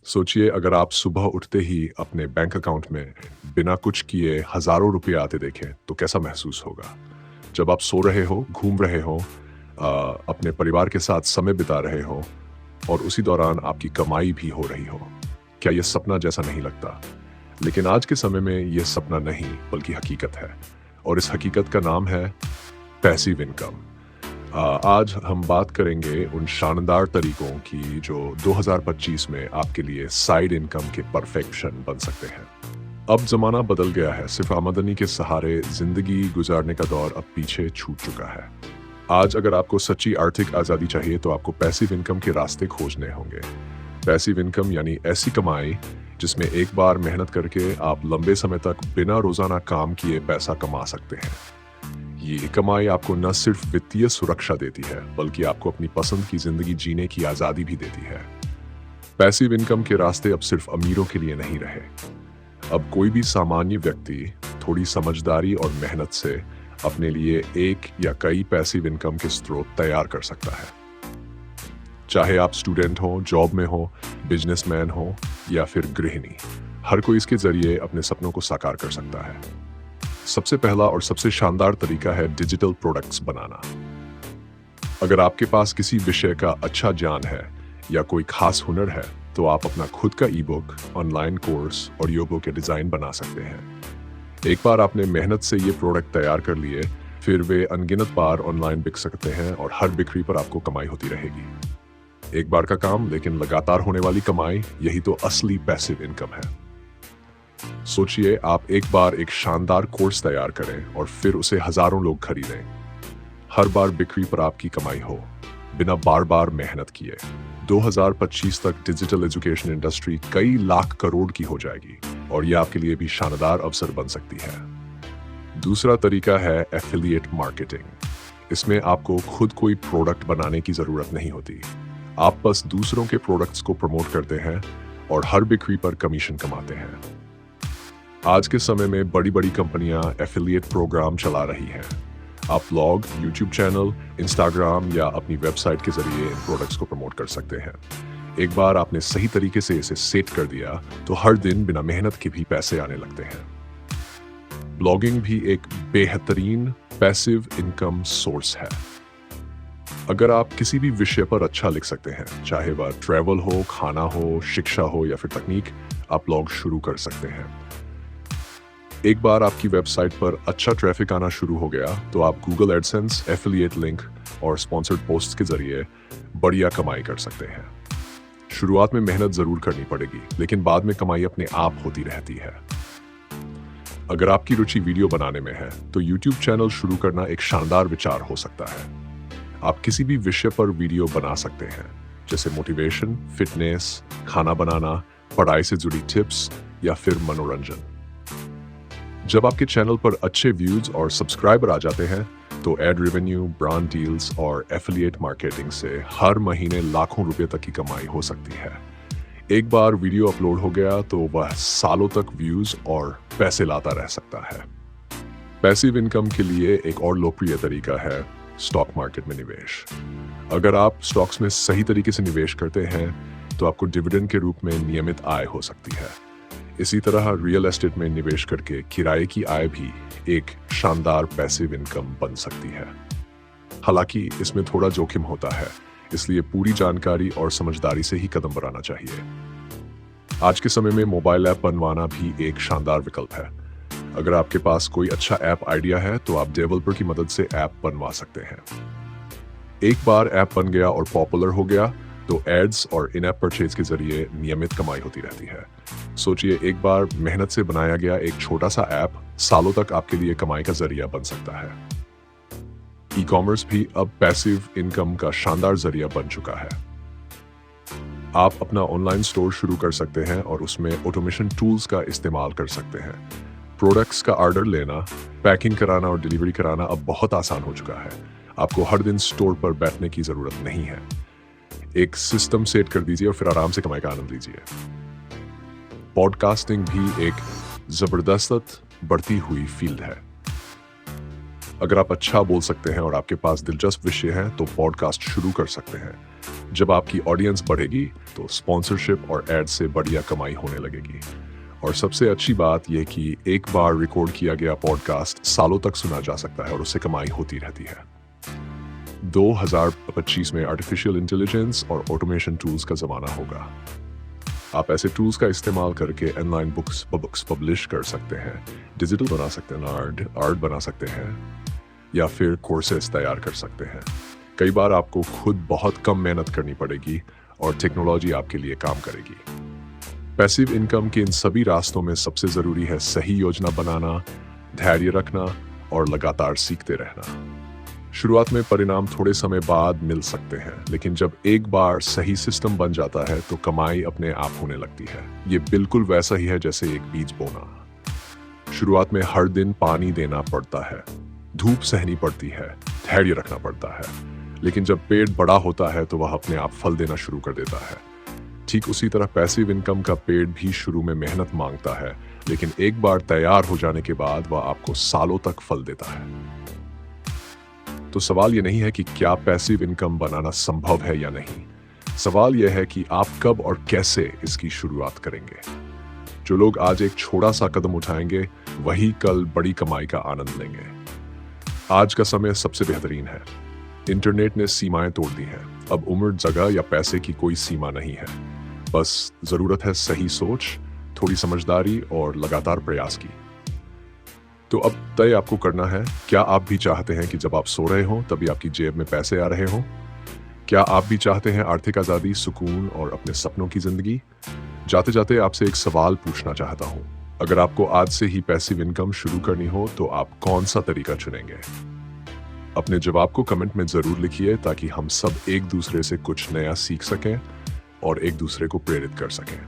सोचिए अगर आप सुबह उठते ही अपने बैंक अकाउंट में बिना कुछ किए हज़ारों रुपए आते देखें, तो कैसा महसूस होगा? जब आप सो रहे हो, घूम रहे हो, अपने परिवार के साथ समय बिता रहे हो और उसी दौरान आपकी कमाई भी हो रही हो। क्या ये सपना जैसा नहीं लगता? लेकिन आज के समय में ये सपना नहीं, बल्कि हकीकत है और इस हकीकत का नाम है पैसिव इनकम। आज हम बात करेंगे उन शानदार तरीकों की जो 2025 में आपके लिए साइड इनकम के परफेक्शन बन सकते हैं। अब ज़माना बदल गया है, सिर्फ आमदनी के सहारे ज़िंदगी गुजारने का दौर अब पीछे छूट चुका है। आज अगर आपको सच्ची आर्थिक आज़ादी चाहिए तो आपको पैसिव इनकम के रास्ते खोजने होंगे। पैसिव इनकम यानी ऐसी कमाई जिसमें एक बार मेहनत करके आप लंबे समय तक बिना रोज़ाना काम किए पैसा कमा सकते हैं। ये कमाई आपको न सिर्फ वित्तीय सुरक्षा देती है, बल्कि आपको अपनी पसंद की जिंदगी जीने की आजादी भी देती है। पैसिव इनकम के रास्ते अब सिर्फ अमीरों के लिए नहीं रहे। अब कोई भी सामान्य व्यक्ति थोड़ी समझदारी और मेहनत से अपने लिए एक या कई पैसिव इनकम के स्रोत तैयार कर सकता है। चाहे आप स्टूडेंट हो, जॉब में हो, बिजनेसमैन हो या फिर गृहिणी, हर कोई इसके जरिए अपने सपनों को साकार कर सकता है। सबसे पहला और सबसे शानदार तरीका है डिजिटल प्रोडक्ट्स बनाना। अगर आपके पास किसी विषय का अच्छा ज्ञान है या कोई खास हुनर है, तो आप अपना खुद का ई book, online course, audio book या डिजाइन बना सकते हैं। एक बार आपने मेहनत से ये प्रोडक्ट तैयार कर लिए, फिर वे अनगिनत बार ऑनलाइन बिक सकते हैं और हर बिक्री पर आपको कमाई होती रहेगी। एक बार का काम, लेकिन लगातार होने वाली कमाई, यही तो असली पैसिव इनकम है। सोचिए आप एक बार एक शानदार कोर्स तैयार करें और फिर उसे हजारों लोग खरीदें। हर बार बिक्री पर आपकी कमाई हो, बिना बार बार मेहनत किए। 2025 तक डिजिटल एजुकेशन इंडस्ट्री कई लाख करोड़ की हो जाएगी और यह आपके लिए भी शानदार अवसर बन सकती है। दूसरा तरीका है एफिलिएट मार्केटिंग। इसमें आपको खुद कोई प्रोडक्ट बनाने की जरूरत नहीं होती। आप बस दूसरों के प्रोडक्ट्स को प्रमोट करते हैं और हर बिक्री पर कमीशन कमाते हैं। आज के समय में बड़ी बड़ी कंपनियां एफिलिएट प्रोग्राम चला रही हैं। आप ब्लॉग, यूट्यूब चैनल, इंस्टाग्राम या अपनी वेबसाइट के जरिए इन प्रोडक्ट्स को प्रमोट कर सकते हैं। एक बार आपने सही तरीके से इसे सेट कर दिया तो हर दिन बिना मेहनत के भी पैसे आने लगते हैं। ब्लॉगिंग भी एक बेहतरीन पैसिव इनकम सोर्स है। अगर आप किसी भी विषय पर अच्छा लिख सकते हैं, चाहे वह ट्रैवल हो, खाना हो, शिक्षा हो या फिर तकनीक, आप ब्लॉग शुरू कर सकते हैं। एक बार आपकी वेबसाइट पर अच्छा ट्रैफिक आना शुरू हो गया तो आप गूगल एडसेंस, एफिलिएट लिंक और स्पॉन्सर्ड पोस्ट के जरिए बढ़िया कमाई कर सकते हैं। शुरुआत में मेहनत जरूर करनी पड़ेगी, लेकिन बाद में कमाई अपने आप होती रहती है। अगर आपकी रुचि वीडियो बनाने में है तो YouTube चैनल शुरू करना एक शानदार विचार हो सकता है। आप किसी भी विषय पर वीडियो बना सकते हैं, जैसे मोटिवेशन, फिटनेस, खाना बनाना, पढ़ाई से जुड़ी टिप्स या फिर मनोरंजन। जब आपके चैनल पर अच्छे व्यूज और सब्सक्राइबर आ जाते हैं तो एड रेवेन्यू, ब्रांड डील्स और एफिलिएट मार्केटिंग से हर महीने लाखों रुपए तक की कमाई हो सकती है। एक बार वीडियो अपलोड हो गया तो वह सालों तक व्यूज और पैसे लाता रह सकता है। पैसिव इनकम के लिए एक और लोकप्रिय तरीका है स्टॉक मार्केट में निवेश। अगर आप स्टॉक्स में सही तरीके से निवेश करते हैं तो आपको डिविडेंड के रूप में नियमित आय हो सकती है। इसी तरह रियल एस्टेट में निवेश करके किराए की आय भी एक शानदार पैसिव इनकम बन सकती है। हालांकि इसमें थोड़ा जोखिम होता है, इसलिए पूरी जानकारी और समझदारी से ही कदम बढ़ाना चाहिए। आज के समय में मोबाइल ऐप बनवाना भी एक शानदार विकल्प है। अगर आपके पास कोई अच्छा ऐप आइडिया है तो आप डेवलपर की मदद से ऐप बनवा सकते हैं। एक बार ऐप बन गया और पॉपुलर हो गया तो एड्स और इन ऐप परचेज के जरिए नियमित कमाई होती रहती है। सोचिए एक बार मेहनत से बनाया गया एक छोटा सा ऐप सालों तक आपके लिए कमाई का जरिया बन सकता है। ई कॉमर्स भी अब पैसिव इनकम का शानदार जरिया बन चुका है। आप अपना ऑनलाइन स्टोर शुरू कर सकते हैं और उसमें ऑटोमेशन टूल्स का इस्तेमाल कर सकते हैं। प्रोडक्ट्स का ऑर्डर लेना, पैकिंग कराना और डिलीवरी कराना अब बहुत आसान हो चुका है। आपको हर दिन स्टोर पर बैठने की जरूरत नहीं है। एक सिस्टम सेट कर दीजिए और फिर आराम से कमाई का आनंद लीजिए। पॉडकास्टिंग भी एक जबरदस्त बढ़ती हुई फील्ड है। अगर आप अच्छा बोल सकते हैं और आपके पास दिलचस्प विषय है तो पॉडकास्ट शुरू कर सकते हैं। जब आपकी ऑडियंस बढ़ेगी तो स्पॉन्सरशिप और एड से बढ़िया कमाई होने लगेगी। और सबसे अच्छी बात यह कि एक बार रिकॉर्ड किया गया पॉडकास्ट सालों तक सुना जा सकता है और उससे कमाई होती रहती है। 2025 में आर्टिफिशियल इंटेलिजेंस और ऑटोमेशन टूल्स का ज़माना होगा। आप ऐसे टूल्स का इस्तेमाल करके ऑनलाइन बुक्स पब्लिश कर सकते हैं, डिजिटल बना सकते हैं, आर्ट बना सकते हैं या फिर कोर्सेस तैयार कर सकते हैं। कई बार आपको खुद बहुत कम मेहनत करनी पड़ेगी और टेक्नोलॉजी आपके लिए काम करेगी। पैसिव इनकम के इन सभी रास्तों में सबसे ज़रूरी है सही योजना बनाना, धैर्य रखना और लगातार सीखते रहना। शुरुआत में परिणाम थोड़े समय बाद मिल सकते हैं, लेकिन जब एक बार सही सिस्टम बन जाता है तो कमाई अपने आप होने लगती है। ये बिल्कुल वैसा ही है जैसे एक बीज बोना। शुरुआत में हर दिन पानी देना पड़ता है, धूप सहनी पड़ती है, धैर्य रखना पड़ता है, लेकिन जब पेड़ बड़ा होता है तो वह अपने आप फल देना शुरू कर देता है। ठीक उसी तरह पैसिव इनकम का पेड़ भी शुरू में मेहनत मांगता है, लेकिन एक बार तैयार हो जाने के बाद वह आपको सालों तक फल देता है। तो सवाल ये नहीं है कि क्या पैसिव इनकम बनाना संभव है या नहीं। सवाल यह है कि आप कब और कैसे इसकी शुरुआत करेंगे। जो लोग आज एक छोटा सा कदम उठाएंगे वही कल बड़ी कमाई का आनंद लेंगे। आज का समय सबसे बेहतरीन है। इंटरनेट ने सीमाएं तोड़ दी हैं। अब उम्र, जगह या पैसे की कोई सीमा नहीं है। बस जरूरत है सही सोच, थोड़ी समझदारी और लगातार प्रयास की। तो अब तय आपको करना है, क्या आप भी चाहते हैं कि जब आप सो रहे हों तभी आपकी जेब में पैसे आ रहे हों? क्या आप भी चाहते हैं आर्थिक आज़ादी, सुकून और अपने सपनों की जिंदगी? जाते जाते आपसे एक सवाल पूछना चाहता हूं। अगर आपको आज से ही पैसिव इनकम शुरू करनी हो तो आप कौन सा तरीका चुनेंगे? अपने जवाब को कमेंट में जरूर लिखिए ताकि हम सब एक दूसरे से कुछ नया सीख सकें और एक दूसरे को प्रेरित कर सकें।